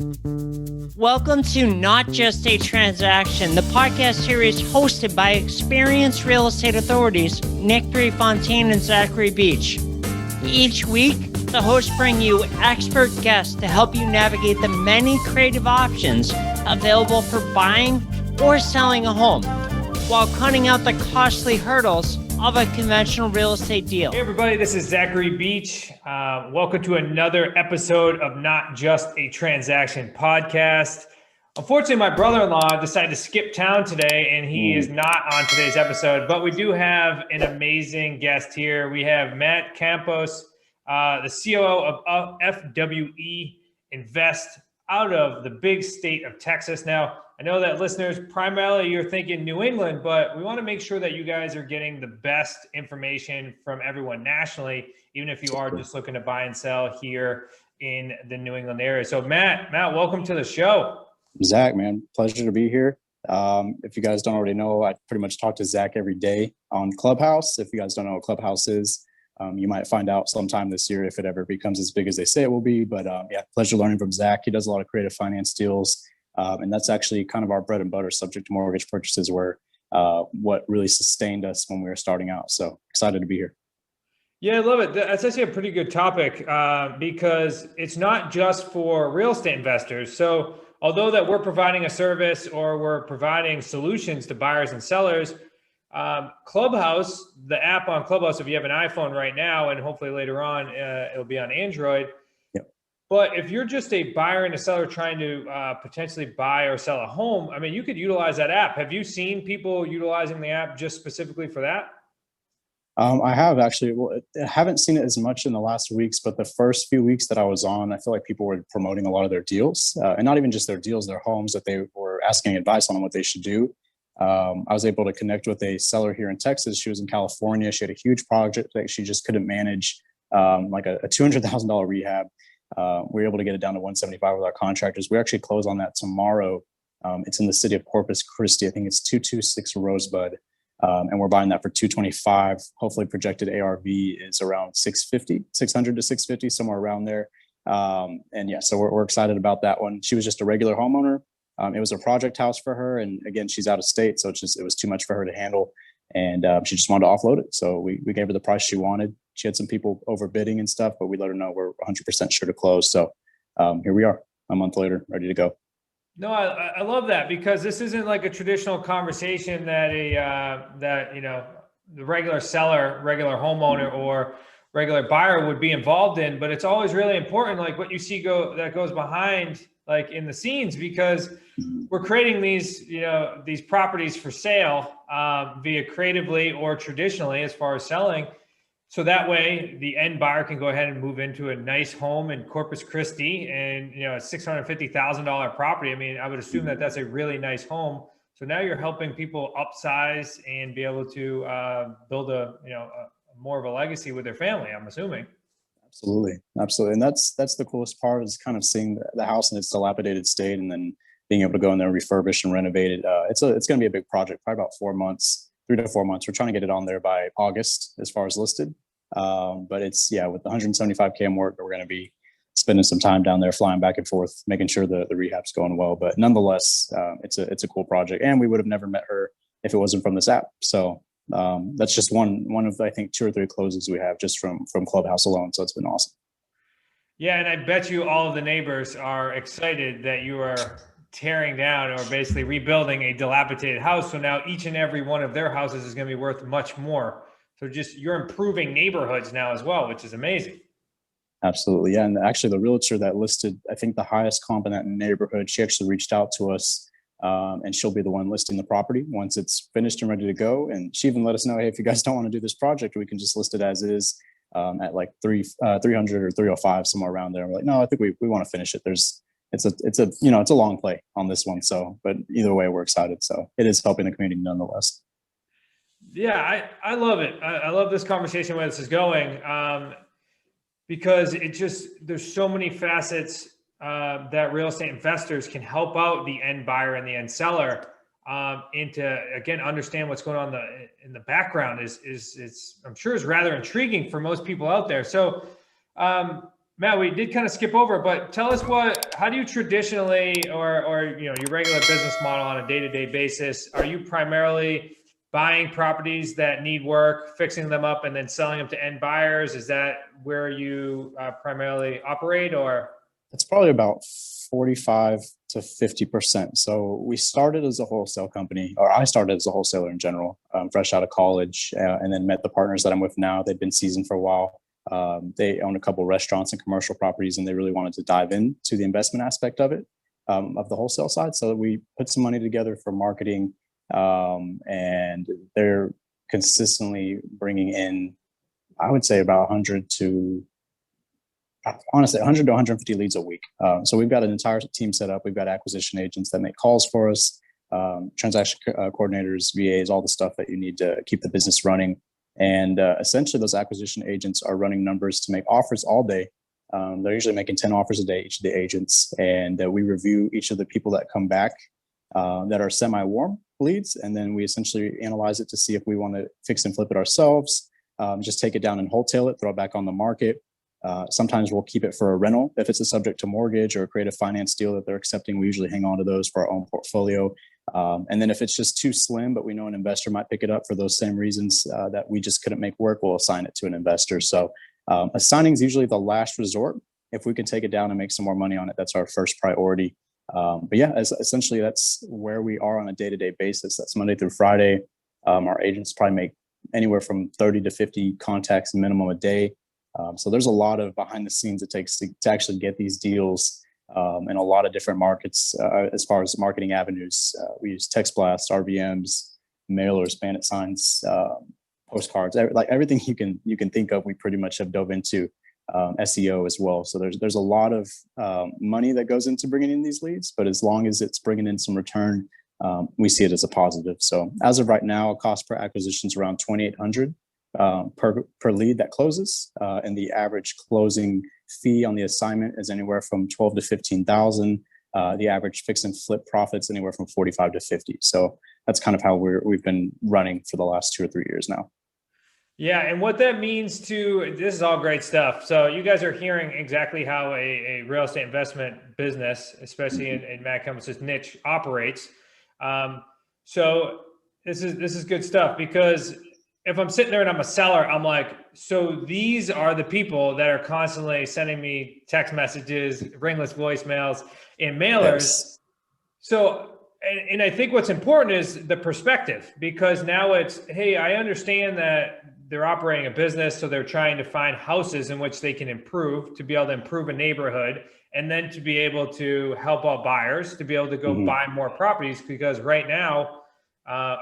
Welcome to Not Just a Transaction, the podcast series hosted by experienced real estate authorities Nick Fontaine and Zachary Beach. Each week, the hosts bring you expert guests to help you navigate the many creative options available for buying or selling a home, while cutting out the costly hurdles of a conventional real estate deal. Hey everybody, this is Zachary Beach. Welcome to another episode of Not Just a Transaction podcast. Unfortunately, my brother-in-law decided to skip town today and he is not on today's episode, but we do have an amazing guest here. We have Matt Campos, the COO of FWE Invest out of the big state of Texas. Now, I know that listeners, primarily you're thinking New England, but we want to make sure that you guys are getting the best information from everyone nationally, even if you are just looking to buy and sell here in the New England area. So Matt, welcome to the show. Zach, man, pleasure to be here. If you guys don't already know, I pretty much talk to Zach every day on Clubhouse. If you guys don't know what Clubhouse is, you might find out sometime this year if it ever becomes as big as they say it will be. But yeah, pleasure learning from Zach. He does a lot of creative finance deals. And that's actually kind of our bread and butter subject to mortgage purchases were what really sustained us when we were starting out. So excited to be here. Yeah, I love it. That's actually a pretty good topic because it's not just for real estate investors. So although that we're providing a service or we're providing solutions to buyers and sellers, Clubhouse, the app on Clubhouse, if you have an iPhone right now, and hopefully later on it'll be on Android. Yep. But if you're just a buyer and a seller trying to potentially buy or sell a home, I mean, you could utilize that app. Have you seen people utilizing the app just specifically for that? I have actually. Well, I haven't seen it as much in the last weeks, but the first few weeks that I was on, I feel like people were promoting a lot of their deals, and not even just their deals, their homes, that they were asking advice on what they should do. I was able to connect with a seller here in Texas. She was in California. She had a huge project that she just couldn't manage, like a $200,000 rehab. We were able to get it down to 175 with our contractors. We actually close on that tomorrow. It's in the city of Corpus Christi. I think it's 226 Rosebud. And we're buying that for 225. Hopefully projected ARV is around 600 to 650, somewhere around there. And yeah, so we're excited about that one. She was just a regular homeowner. It was a project house for her. And again, she's out of state. So it was too much for her to handle. And she just wanted to offload it. So we gave her the price she wanted. She had some people overbidding and stuff, but we let her know we're 100% sure to close. So here we are a month later, ready to go. No, I love that because this isn't like a traditional conversation that the regular seller, regular homeowner, or regular buyer would be involved in. But it's always really important, like what you see that goes behind, like in the scenes, because we're creating these properties for sale via creatively or traditionally as far as selling. So that way the end buyer can go ahead and move into a nice home in Corpus Christi and, a $650,000 property. I mean, I would assume that that's a really nice home. So now you're helping people upsize and be able to build a more of a legacy with their family, I'm assuming. Absolutely. And that's the coolest part is kind of seeing the house in its dilapidated state and then being able to go in there and refurbish and renovate it. It's going to be a big project, probably about 4 months. 3 to 4 months. We're trying to get it on there by August as far as listed. But it's, with the 175K work, we're going to be spending some time down there, flying back and forth, making sure the rehab's going well. But nonetheless, it's a cool project. And we would have never met her if it wasn't from this app. So that's just one of, I think, 2 or 3 closes we have just from Clubhouse alone. So it's been awesome. Yeah. And I bet you all of the neighbors are excited that you are tearing down or basically rebuilding a dilapidated house. So now each and every one of their houses is going to be worth much more. So just you're improving neighborhoods now as well, which is amazing. Absolutely. Yeah. And actually the realtor that listed, I think the highest comp in that neighborhood, she actually reached out to us and she'll be the one listing the property once it's finished and ready to go. And she even let us know, hey, if you guys don't want to do this project, we can just list it as is at like 300 or 305, somewhere around there. We're like, no, I think we want to finish it. It's a long play on this one. So, but either way, we're excited. So it is helping the community nonetheless. Yeah, I love it. I love this conversation where this is going because there's so many facets that real estate investors can help out the end buyer and the end seller into, again, understand what's going on in the background is I'm sure is rather intriguing for most people out there. So Matt, we did kind of skip over, but tell us how do you traditionally, or your regular business model on a day-to-day basis, are you primarily buying properties that need work, fixing them up, and then selling them to end buyers? Is that where you primarily operate, or? It's probably about 45 to 50%. So we started as a wholesale company, or I started as a wholesaler in general, fresh out of college, and then met the partners that I'm with now. They've been seasoned for a while. They own a couple of restaurants and commercial properties, and they really wanted to dive into the investment aspect of it, of the wholesale side. So we put some money together for marketing, and they're consistently bringing in, I would say, about 100 to 150 leads a week. So we've got an entire team set up. We've got acquisition agents that make calls for us, transaction coordinators, VAs, all the stuff that you need to keep the business running. And essentially, those acquisition agents are running numbers to make offers all day. They're usually making 10 offers a day, each of the agents. And we review each of the people that come back that are semi-warm leads. And then we essentially analyze it to see if we want to fix and flip it ourselves, just take it down and wholesale it, throw it back on the market. Sometimes we'll keep it for a rental. If it's a subject to mortgage or a creative finance deal that they're accepting, we usually hang on to those for our own portfolio. And then if it's just too slim, but we know an investor might pick it up for those same reasons that we just couldn't make work, we'll assign it to an investor. So assigning is usually the last resort. If we can take it down and make some more money on it, that's our first priority. But yeah, essentially that's where we are on a day-to-day basis. That's Monday through Friday. Our agents probably make anywhere from 30 to 50 contacts minimum a day. So there's a lot of behind the scenes it takes to actually get these deals in a lot of different markets. As far as marketing avenues, we use text blasts, RVMs, mailers, bandit signs, postcards, like everything you can think of. We pretty much have dove into SEO as well. So there's a lot of money that goes into bringing in these leads, but as long as it's bringing in some return, we see it as a positive. So as of right now, cost per acquisition is around $2,800 per lead that closes, and the average closing fee on the assignment is anywhere from 12 to 15,000. The average fix and flip profits anywhere from 45 to 50. So that's kind of how we've been running for the last 2 or 3 years now. Yeah, and what that means this is all great stuff. So you guys are hearing exactly how a real estate investment business, especially in Matt Campos' niche, operates. So this is good stuff, because if I'm sitting there and I'm a seller, I'm like, so these are the people that are constantly sending me text messages, ringless voicemails, and mailers. Yes. So, and I think what's important is the perspective, because now it's, hey, I understand that they're operating a business, so they're trying to find houses in which they can improve, to be able to improve a neighborhood, and then to be able to help out buyers to be able to go buy more properties, because right now,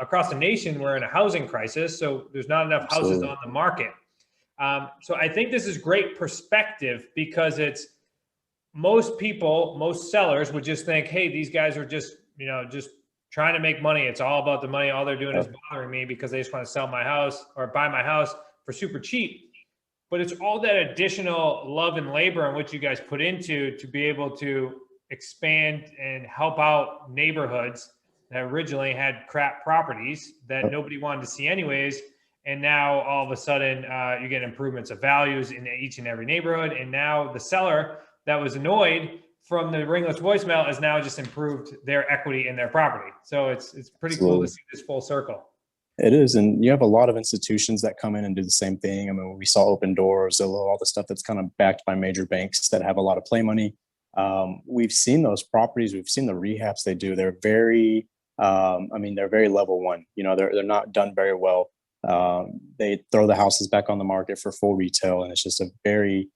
across the nation, we're in a housing crisis, so there's not enough houses on the market. So I think this is great perspective, because it's most sellers would just think, hey, these guys are just trying to make money. It's all about the money. All they're doing is bothering me because they just want to sell my house or buy my house for super cheap. But it's all that additional love and labor in which you guys put into to be able to expand and help out neighborhoods that originally had crap properties that nobody wanted to see anyways. And now all of a sudden you get improvements of values in each and every neighborhood. And now the seller that was annoyed from the ringless voicemail has now just improved their equity in their property. So it's pretty cool to see this full circle. It is. And you have a lot of institutions that come in and do the same thing. I mean, we saw Open Doors, all the stuff that's kind of backed by major banks that have a lot of play money. We've seen those properties. We've seen the rehabs they do. They're very, they're very level one. They're not done very well. They throw the houses back on the market for full retail, and it's just a very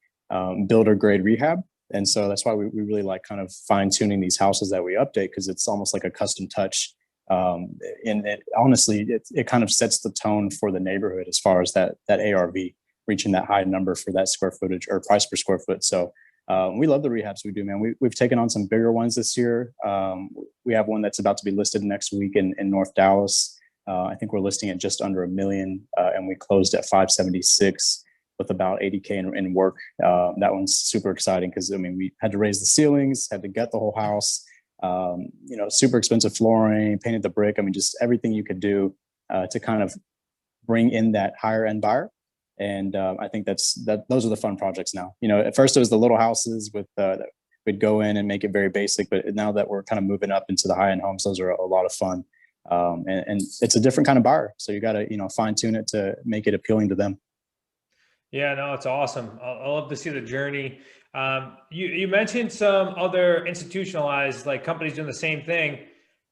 builder grade rehab. And so that's why we really like kind of fine tuning these houses that we update, because it's almost like a custom touch. And honestly, it kind of sets the tone for the neighborhood as far as that ARV, reaching that high number for that square footage or price per square foot. So we love the rehabs we do, man. We've taken on some bigger ones this year. We have one that's about to be listed next week in North Dallas. I think we're listing it just under $1 million, and we closed at 576 with about 80K in work. That one's super exciting because we had to raise the ceilings, had to gut the whole house. Super expensive flooring, painted the brick. Just everything you could do to kind of bring in that higher end buyer. And I think those are the fun projects now. At first it was the little houses with that we'd go in and make it very basic, but now that we're kind of moving up into the high-end homes, those are a lot of fun. And it's a different kind of buyer. So you got to, fine tune it to make it appealing to them. Yeah, no, it's awesome. I love to see the journey. You mentioned some other institutionalized like companies doing the same thing.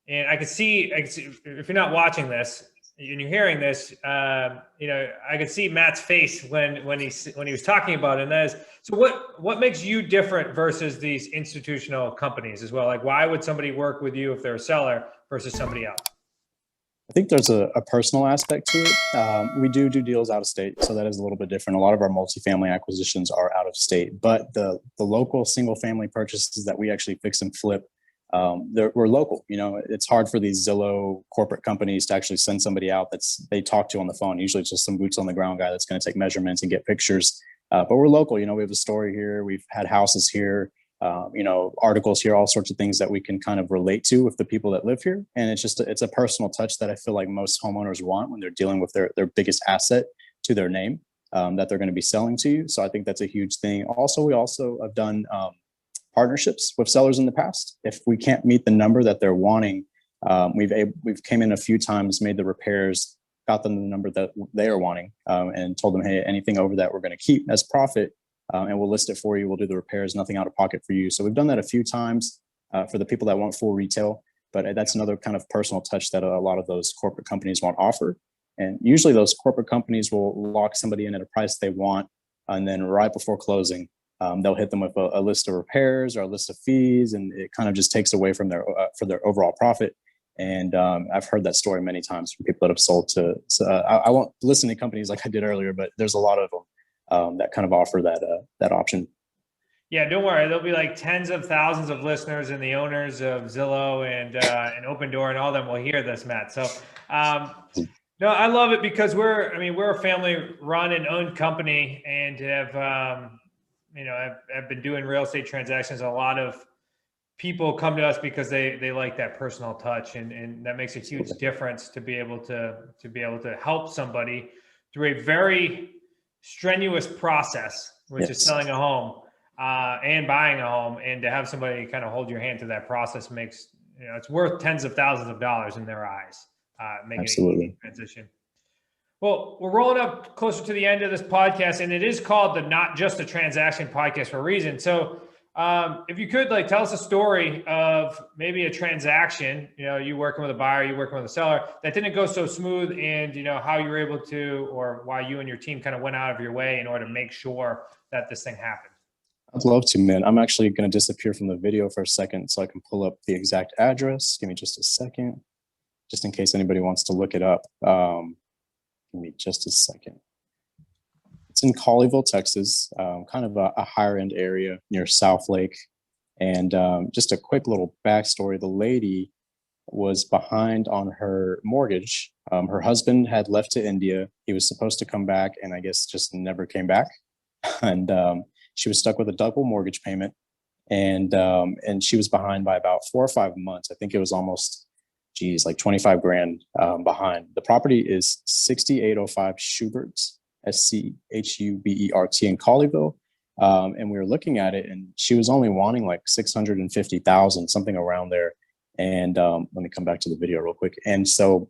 And I could see if you're not watching this and you're hearing this, I could see Matt's face when he was talking about it. And that is, so what makes you different versus these institutional companies as well? Like, why would somebody work with you if they're a seller versus somebody else? I think there's a personal aspect to it. We do deals out of state, so that is a little bit different. A lot of our multifamily acquisitions are out of state, but the local single family purchases that we actually fix and flip, we're local. It's hard for these Zillow corporate companies to actually send somebody out they talk to on the phone. Usually it's just some boots on the ground guy that's going to take measurements and get pictures. But we're local. We have a story here. We've had houses here. Articles here, all sorts of things that we can kind of relate to with the people that live here. And it's a personal touch that I feel like most homeowners want when they're dealing with their biggest asset to their name, that they're going to be selling to you. So I think that's a huge thing. Also, we have done partnerships with sellers in the past. If we can't meet the number that they're wanting, we've came in a few times, made the repairs, got them the number that they are wanting, and told them, hey, anything over that we're going to keep as profit. And we'll list it for you. We'll do the repairs, nothing out of pocket for you. So we've done that a few times for the people that want full retail, but that's another kind of personal touch that a lot of those corporate companies won't offer. And usually those corporate companies will lock somebody in at a price they want. And then right before closing, they'll hit them with a list of repairs or a list of fees. And it kind of just takes away from their overall profit. And I've heard that story many times from people that have sold to, I won't listen to companies like I did earlier, but there's a lot of them that kind of offer that option. Yeah, don't worry. There'll be like tens of thousands of listeners and the owners of Zillow and Open Door and all of them will hear this, Matt. So, no, I love it because we're a family run and owned company and have, I've been doing real estate transactions. A lot of people come to us because they like that personal touch and that makes a huge difference to be able to help somebody through a very strenuous process, which is selling a home and buying a home, and to have somebody kind of hold your hand through that process makes it's worth tens of thousands of dollars in their eyes. Making Absolutely. a transition. Well, we're rolling up closer to the end of this podcast, and it is called the Not Just a Transaction podcast for a reason. So if you could tell us a story of maybe a transaction, you working with a buyer, you working with a seller that didn't go so smooth, and how you were able to, or why you and your team kind of went out of your way in order to make sure that this thing happened. I'd love to, man. I'm actually going to disappear from the video for a second so I can pull up the exact address. Give me just a second, just in case anybody wants to look it up. Give me just a second. It's in Colleyville, Texas, kind of a higher end area near South Lake. And just a quick little backstory. The lady was behind on her mortgage. Her husband had left to India. He was supposed to come back and I guess just never came back. And she was stuck with a double mortgage payment. And she was behind by about 4 or 5 months. I think it was almost, like 25 grand behind. The property is 6805 Schubert's, SCHUBERT in Colleyville. And we were looking at it and she was only wanting like 650,000, something around there. And let me come back to the video real quick. And so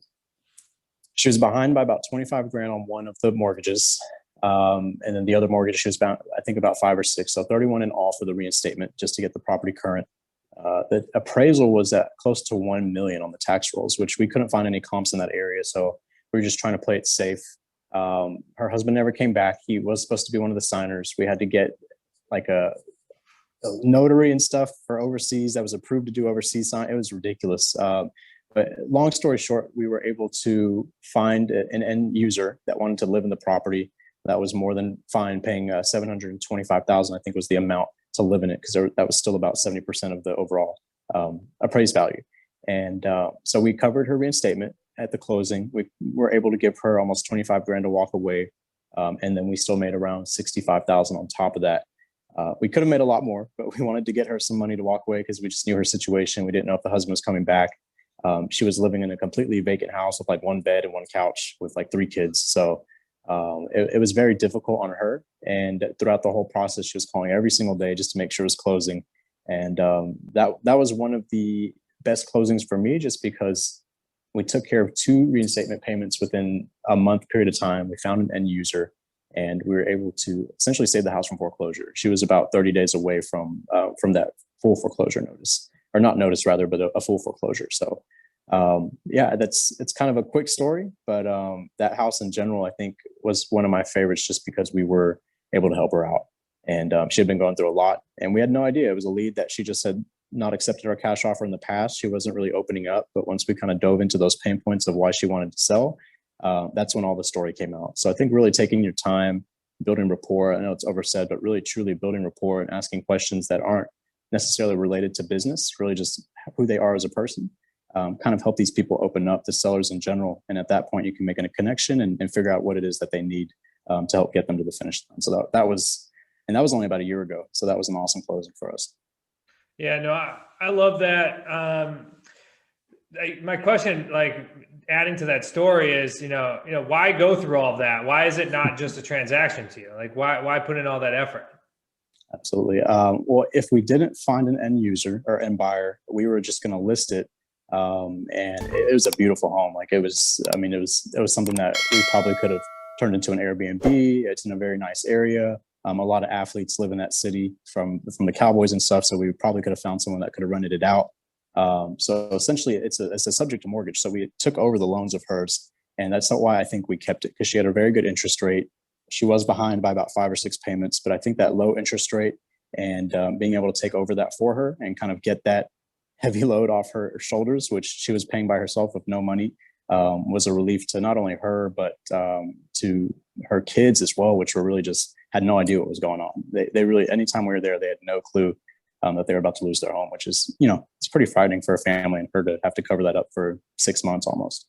she was behind by about 25 grand on one of the mortgages. And then the other mortgage, she was about, I think about 5 or 6. So 31 in all for the reinstatement just to get the property current. The appraisal was at close to 1 million on the tax rolls, which we couldn't find any comps in that area. So we were just trying to play it safe. Her husband never came back. He was supposed to be one of the signers. We had to get like a notary and stuff for overseas that was approved to do overseas sign. It was ridiculous. But long story short, we were able to find an end user that wanted to live in the property. That was more than fine, paying 725,000, I think was the amount to live in it, because that was still about 70% of the overall appraised value. And so we covered her reinstatement at the closing. We were able to give her almost 25 grand to walk away. And then we still made around 65,000 on top of that. We could have made a lot more, but we wanted to get her some money to walk away because we just knew her situation. We didn't know if the husband was coming back. She was living in a completely vacant house with like 1 bed and 1 couch with like 3 kids. So It was very difficult on her. And throughout the whole process, she was calling every single day just to make sure it was closing. And that was one of the best closings for me, just because we took care of 2 reinstatement payments within a month period of time. We found an end user, and we were able to essentially save the house from foreclosure. She was about 30 days away from that full foreclosure notice, or not notice rather, but a full foreclosure. So it's kind of a quick story, but that house in general, I think, was one of my favorites, just because we were able to help her out. And she had been going through a lot, and we had no idea. It was a lead that she just had not accepted our cash offer in the past. She wasn't really opening up, but once we kind of dove into those pain points of why she wanted to sell, that's when all the story came out. So I think really taking your time, building rapport, I know it's oversaid, but really truly building rapport and asking questions that aren't necessarily related to business, really just who they are as a person, kind of help these people open up, the sellers in general. And at that point, you can make a connection and figure out what it is that they need to help get them to the finish line. So that was only about a year ago. So that was an awesome closing for us. Yeah, no, I love that. My question, like adding to that story, is, why go through all of that? Why is it not just a transaction to you? Like, why put in all that effort? Absolutely. Well, if we didn't find an end user or end buyer, we were just going to list it. And it was a beautiful home. Like it was something that we probably could have turned into an Airbnb. It's in a very nice area. A lot of athletes live in that city from the Cowboys and stuff. So we probably could have found someone that could have rented it out. So essentially it's a subject to mortgage. So we took over the loans of hers, and that's not why I think we kept it, because she had a very good interest rate. She was behind by about 5 or 6 payments, but I think that low interest rate and being able to take over that for her and kind of get that heavy load off her shoulders, which she was paying by herself with no money, was a relief to not only her, but to her kids as well, which were really just had no idea what was going on. They really, anytime we were there, they had no clue that they were about to lose their home, which is, it's pretty frightening for a family and her to have to cover that up for 6 months almost.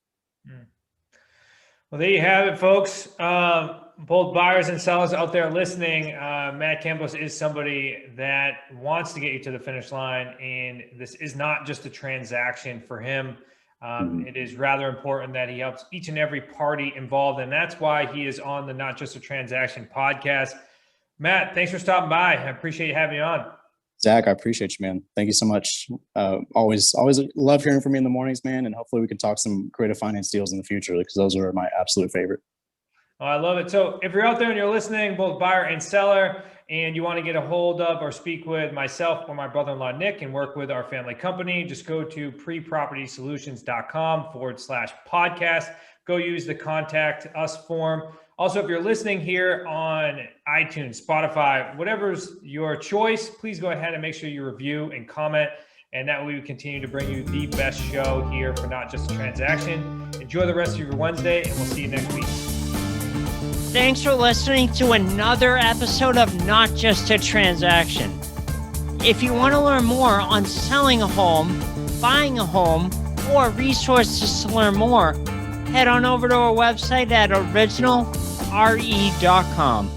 Well, there you have it, folks. Both buyers and sellers out there listening, Matt Campos is somebody that wants to get you to the finish line. And this is not just a transaction for him. It is rather important that he helps each and every party involved. And that's why he is on the Not Just a Transaction podcast. Matt, thanks for stopping by. I appreciate you having me on. Zach, I appreciate you, man. Thank you so much. Always love hearing from you in the mornings, man. And hopefully we can talk some creative finance deals in the future, because those are my absolute favorite. Oh, I love it. So if you're out there and you're listening, both buyer and seller, and you want to get a hold of or speak with myself or my brother-in-law, Nick, and work with our family company, just go to prepropertysolutions.com/podcast. Go use the contact us form. Also, if you're listening here on iTunes, Spotify, whatever's your choice, please go ahead and make sure you review and comment. And that way we continue to bring you the best show here for Not Just a Transaction. Enjoy the rest of your Wednesday, and we'll see you next week. Thanks for listening to another episode of Not Just a Transaction. If you want to learn more on selling a home, buying a home, or resources to learn more, head on over to our website at originalre.com.